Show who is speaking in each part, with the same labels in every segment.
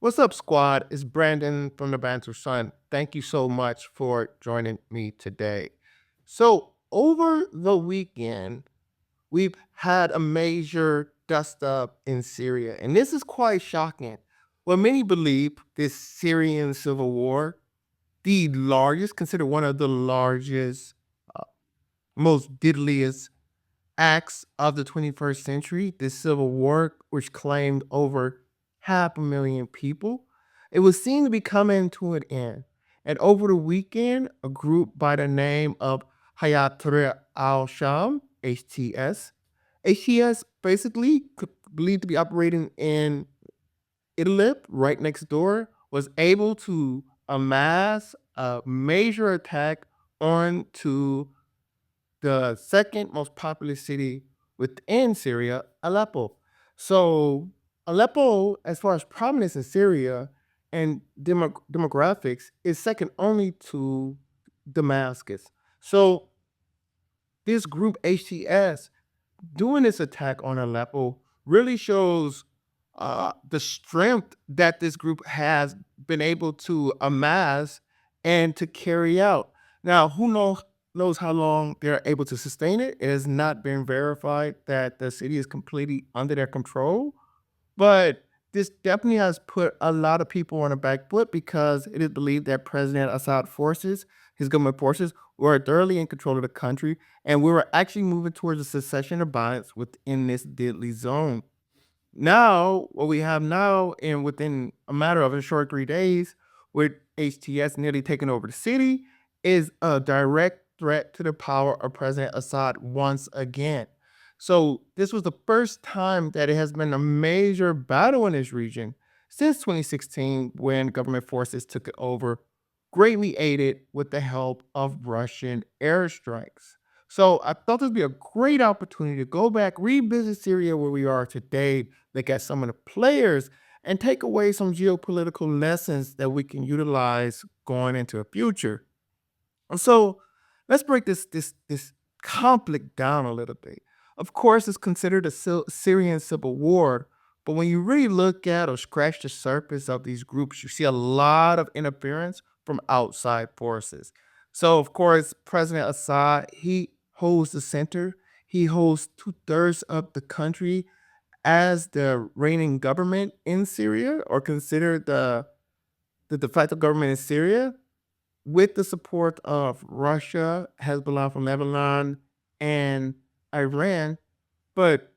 Speaker 1: What's up, squad? It's Brandon from the Bantu Sun. Thank you so much for joining me today. So, over the weekend, we've had a major dust up in Syria, and this is quite shocking. Well, many believe this Syrian civil war, the largest, considered one of the largest, uh, most deadliest acts of the 21st century, this civil war, which claimed over 500,000 people, it was seen to be coming to an end. And over the weekend, a group by the name of Hayat al-Sham, HTS, basically believed to be operating in Idlib, right next door, was able to amass a major attack onto the second most populous city within Syria, Aleppo. So Aleppo, as far as prominence in Syria and demographics, is second only to Damascus. So this group HTS doing this attack on Aleppo really shows the strength that this group has been able to amass and to carry out. Now, who knows how long they're able to sustain it? It has not been verified that the city is completely under their control, but this definitely has put a lot of people on the back foot because it is believed that President Assad forces, his government forces, were thoroughly in control of the country, and we were actually moving towards a secession of violence within this deadly zone. Now, what we have now, and within a matter of a short 3 days, with HTS nearly taking over the city, is a direct threat to the power of President Assad once again. So, this was the first time that it has been a major battle in this region since 2016 when government forces took it over, greatly aided with the help of Russian airstrikes. So, I thought this would be a great opportunity to go back, revisit Syria where we are today, look at some of the players, and take away some geopolitical lessons that we can utilize going into the future. And so let's break this conflict down a little bit. Of course, it's considered a Syrian civil war, but when you really look at or scratch the surface of these groups, you see a lot of interference from outside forces. So, of course, President Assad, he holds the center. He holds two-thirds of the country as the reigning government in Syria, or considered the de facto government in Syria, with the support of Russia, Hezbollah from Lebanon, and Iran. But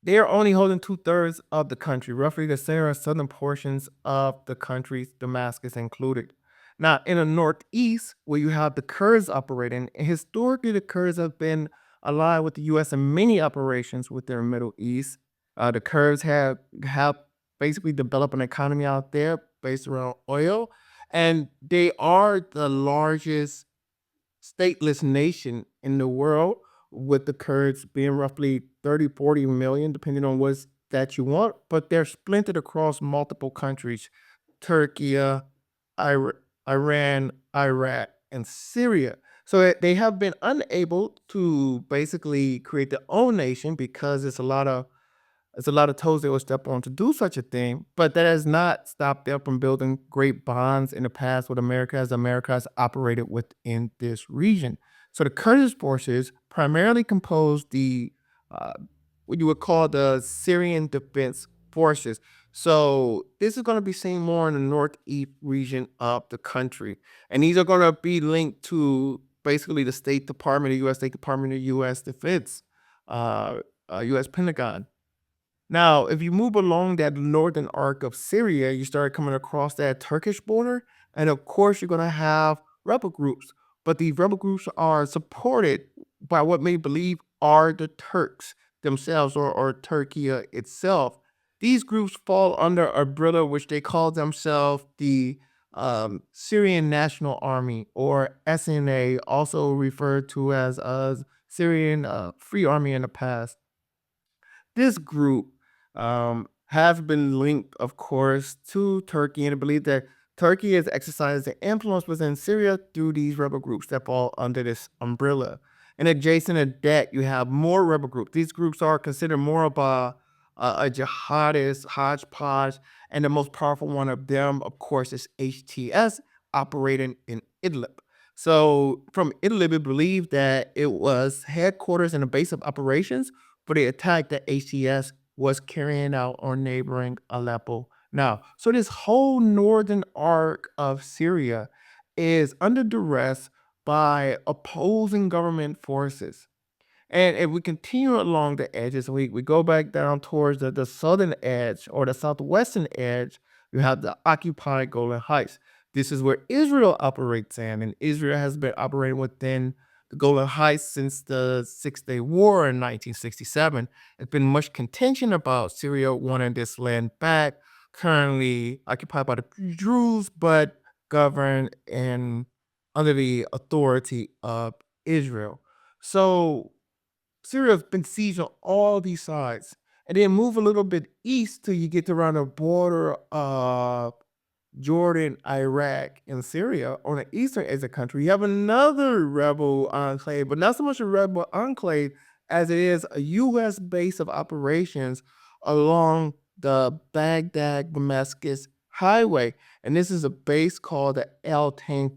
Speaker 1: they are only holding two-thirds of the country, roughly the center and southern portions of the country, Damascus included. Now, in the northeast, where you have the Kurds operating, and historically the Kurds have been allied with the U.S. in many operations within the Middle East. The Kurds have basically developed an economy out there based around oil, and they are the largest stateless nation in the world, with the Kurds being roughly 30, 40 million, depending on what stat you want, but they're splintered across multiple countries: Turkey, Iran, Iraq, and Syria. So they have been unable to basically create their own nation because it's a lot of toes they will step on to do such a thing, but that has not stopped them from building great bonds in the past with America, as America has operated within this region. So the Kurdish forces primarily compose uh, what you would call the Syrian Defense Forces. So this is going to be seen more in the northeast region of the country, and these are going to be linked to basically the State Department, the U.S. State Department, the U.S. Defense, uh, U.S. Pentagon. Now, if you move along that northern arc of Syria, you start coming across that Turkish border, and of course, you're going to have rebel groups. But these rebel groups are supported by what many believe are the Turks themselves, or Turkey itself. These groups fall under a umbrella which they call themselves the Syrian National Army, or SNA, also referred to as Syrian Free Army in the past. This group have been linked, of course, to Turkey, and I believe that Turkey has exercised an influence within Syria through these rebel groups that fall under this umbrella. And adjacent to that, you have more rebel groups. These groups are considered more of a jihadist hodgepodge, and the most powerful one of them, of course, is HTS operating in Idlib. So from Idlib, it believed that it was headquarters and a base of operations for the attack that HTS was carrying out on neighboring Aleppo. Now, so this whole northern arc of Syria is under duress by opposing government forces. And if we continue along the edges, we go back down towards the southern edge or the southwestern edge, you have the occupied Golan Heights. This is where Israel operates in, and Israel has been operating within the Golan Heights since the Six Day War in 1967. There's been much contention about Syria wanting this land back, currently occupied by the Druze, but governed and under the authority of Israel. So Syria's been sieged on all these sides. And then move a little bit east till you get to around the border of Jordan, Iraq, and Syria on the eastern edge of the country. You have another rebel enclave, but not so much a rebel enclave as it is a U.S. base of operations along the Baghdad Damascus highway. And this is a base called the El Tank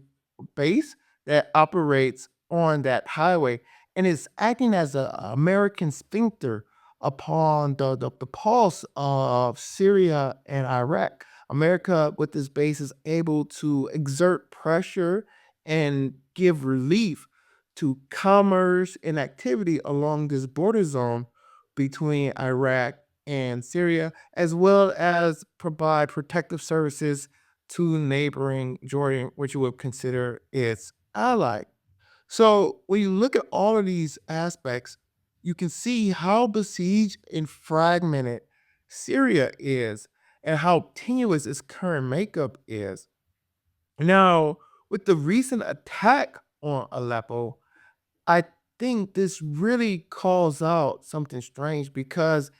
Speaker 1: base that operates on that highway and is acting as an American sphincter upon the pulse of Syria and Iraq. America, with this base, is able to exert pressure and give relief to commerce and activity along this border zone between Iraq and Syria, as well as provide protective services to neighboring Jordan, which you would consider its ally. So when you look at all of these aspects, you can see how besieged and fragmented Syria is and how tenuous its current makeup is. Now, with the recent attack on Aleppo, I think this really calls out something strange because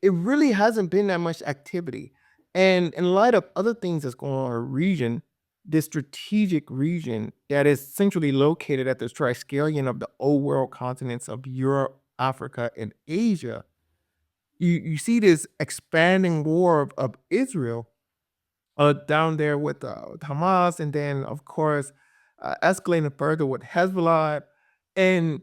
Speaker 1: it really hasn't been that much activity. And in light of other things that's going on in the region, this strategic region that is centrally located at the triskelion of the old world continents of Europe, Africa, and Asia, you see this expanding war of Israel down there with Hamas, and then of course escalating further with Hezbollah, and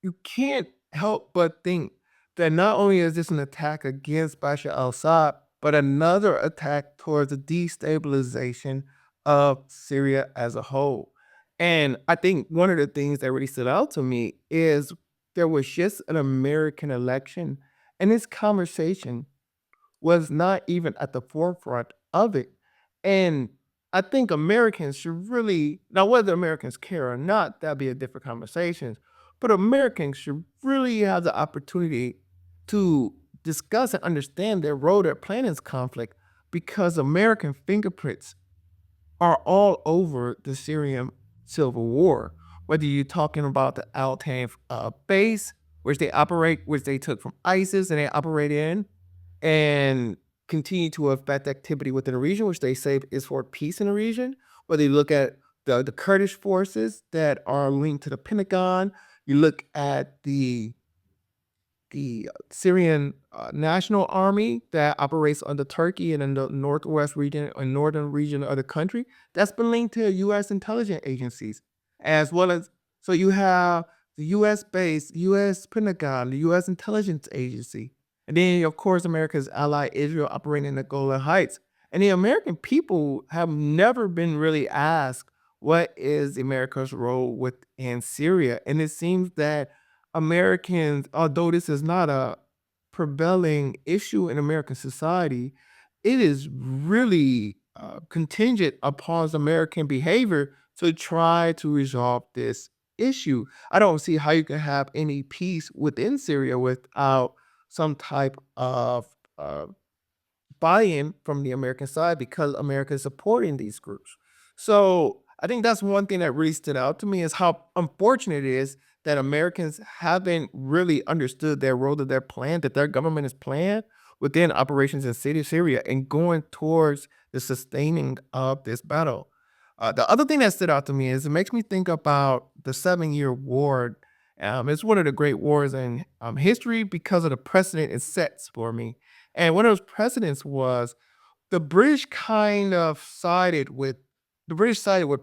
Speaker 1: you can't help but think that not only is this an attack against Bashar al-Assad, but another attack towards the destabilization of Syria as a whole. And I think one of the things that really stood out to me is there was just an American election, and this conversation was not even at the forefront of it. And I think Americans should really, now whether Americans care or not, that'd be a different conversation. But Americans should really have the opportunity to discuss and understand their role they're playing in this conflict because American fingerprints are all over the Syrian civil war. Whether you're talking about the Al Tanf base, which they took from ISIS and they operate in, and continue to affect activity within the region, which they say is for peace in the region. Whether you look at the Kurdish forces that are linked to the Pentagon, you look at the Syrian National Army that operates under Turkey and in the northwest region and northern region of the country, that's been linked to U.S. intelligence agencies, as well as so you have the U.S. base, U.S. Pentagon, the U.S. intelligence agency, and then of course America's ally Israel operating in the Golan Heights. And the American people have never been really asked what is America's role within Syria, and it seems that Americans, although this is not a prevailing issue in American society, it is really contingent upon American behavior to try to resolve this issue. I don't see how you can have any peace within Syria without some type of buy-in from the American side because America is supporting these groups. So I think that's one thing that really stood out to me is how unfortunate it is that Americans haven't really understood their role that they're playing, that their government is playing within operations in Syria and going towards the sustaining of this battle. The other thing that stood out to me is it makes me think about the 7-year war It's one of the great wars in history because of the precedent it sets for me. And one of those precedents was the British kind of sided with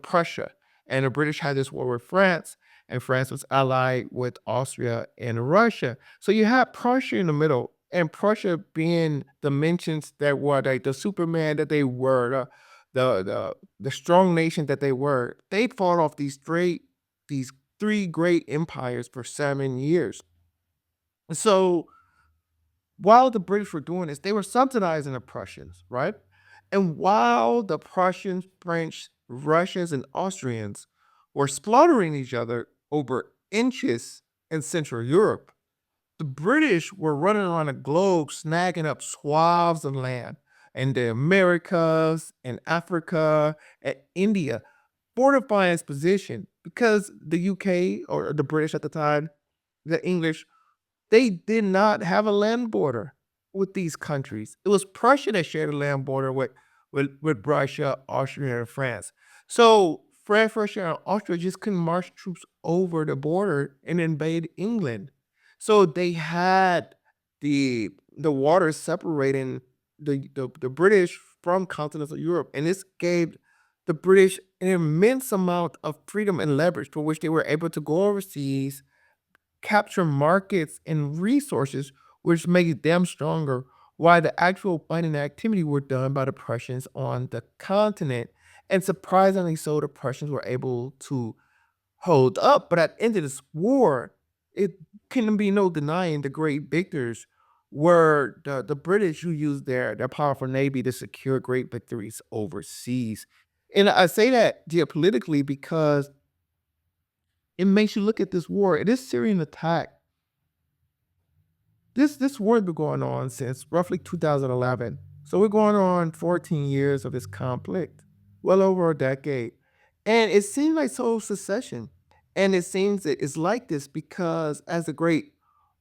Speaker 1: Prussia, and the British had this war with France, and France was allied with Austria and Russia. So you had Prussia in the middle, and Prussia being the mentions that were like the Superman that they were, the strong nation that they were. They fought off these three great empires for 7 years. So while the British were doing this, they were subsidizing the Prussians, right? And while the Prussians, French, Russians, and Austrians were slaughtering each other over inches in Central Europe, the British were running around the globe snagging up swaths of land in the Americas, in Africa, and India, fortifying its position because the UK, or the British at the time, the English, they did not have a land border with these countries. It was Prussia that shared a land border with Russia, Austria, and France. So France, Russia, and Austria just couldn't march troops over the border and invade England. So they had the water separating the British from continental Europe, and this gave the British an immense amount of freedom and leverage for which they were able to go overseas, capture markets and resources, which made them stronger, while the actual fighting activity were done by the Prussians on the continent. And surprisingly so, the Prussians were able to hold up. But at the end of this war, it can be no denying the great victors were the British, who used their powerful navy to secure great victories overseas. And I say that geopolitically because it makes you look at this war. This Syrian attack, this war has been going on since roughly 2011. So we're going on 14 years of this conflict, well over a decade. And it seems like total secession. And it seems that it's like this because, as the great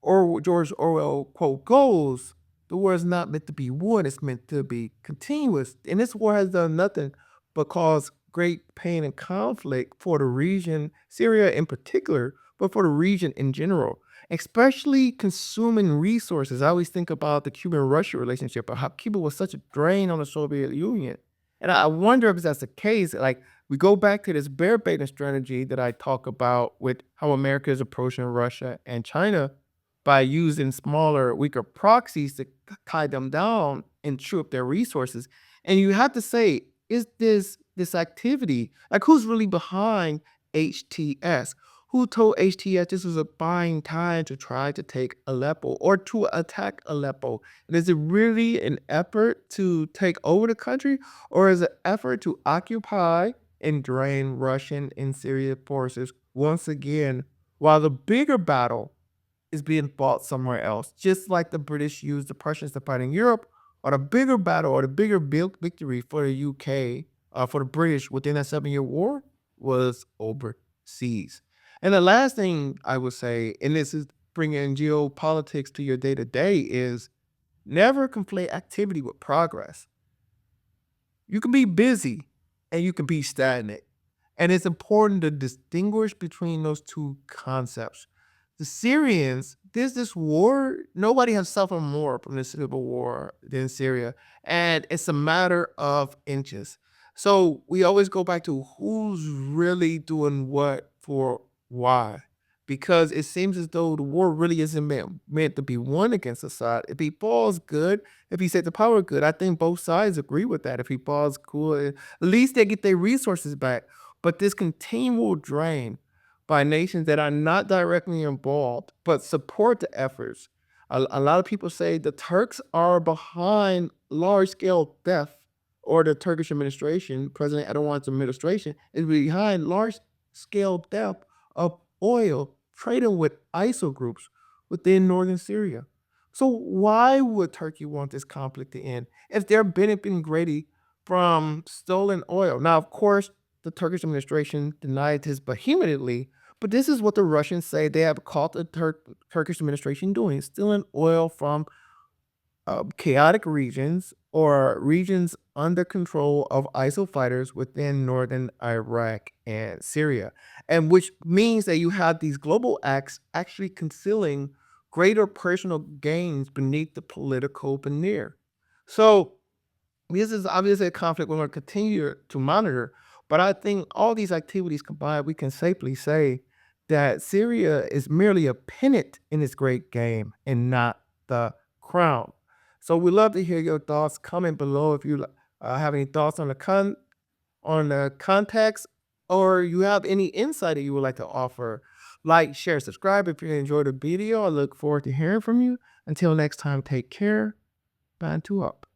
Speaker 1: George Orwell quote goes, the war is not meant to be one, it's meant to be continuous. And this war has done nothing but cause great pain and conflict for the region, Syria in particular, but for the region in general, especially consuming resources. I always think about the Cuban-Russia relationship, or how Cuba was such a drain on the Soviet Union. And I wonder if that's the case. Like, we go back to this bear baiting strategy that I talk about with how America is approaching Russia and China by using smaller, weaker proxies to tie them down and chew up their resources. And you have to say, is this activity, like, who's really behind HTS? Who told HTS this was a buying time to try to take Aleppo or to attack Aleppo? And is it really an effort to take over the country, or is it an effort to occupy and drain Russian and Syrian forces once again, while the bigger battle is being fought somewhere else, just like the British used the Prussians to fight in Europe, or the bigger battle or the bigger victory for the UK, for the British within that 7 Year War was overseas. And the last thing I would say, and this is bringing geopolitics to your day to day, is never conflate activity with progress. You can be busy and you can be stagnant. And it's important to distinguish between those two concepts. The Syrians, there's this war, nobody has suffered more from this civil war than Syria. And it's a matter of inches. So we always go back to who's really doing what for why. Because it seems as though the war really isn't meant to be won against a side. If he falls, good. If he set the power, good. I think both sides agree with that. If he falls, cool. At least they get their resources back. But this continual drain by nations that are not directly involved but support the efforts. A lot of people say the Turks are behind large scale theft, or the Turkish administration, President Erdogan's administration, is behind large scale theft of oil, trading with ISIL groups within northern Syria. So why would Turkey want this conflict to end if they're benefiting greatly from stolen oil? Now, of course, the Turkish administration denied this vehemently, but this is what the Russians say they have caught the Turkish administration doing, stealing oil from chaotic regions or regions under control of ISIL fighters within northern Iraq and Syria. And which means that you have these global acts actually concealing greater personal gains beneath the political veneer. So this is obviously a conflict we're going to continue to monitor, but I think all these activities combined, we can safely say that Syria is merely a pennant in this great game and not the crown. So we'd love to hear your thoughts. Comment below if you have any thoughts on the context, or you have any insight that you would like to offer. Like, share, subscribe if you enjoyed the video. I look forward to hearing from you. Until next time, take care. Bantu up.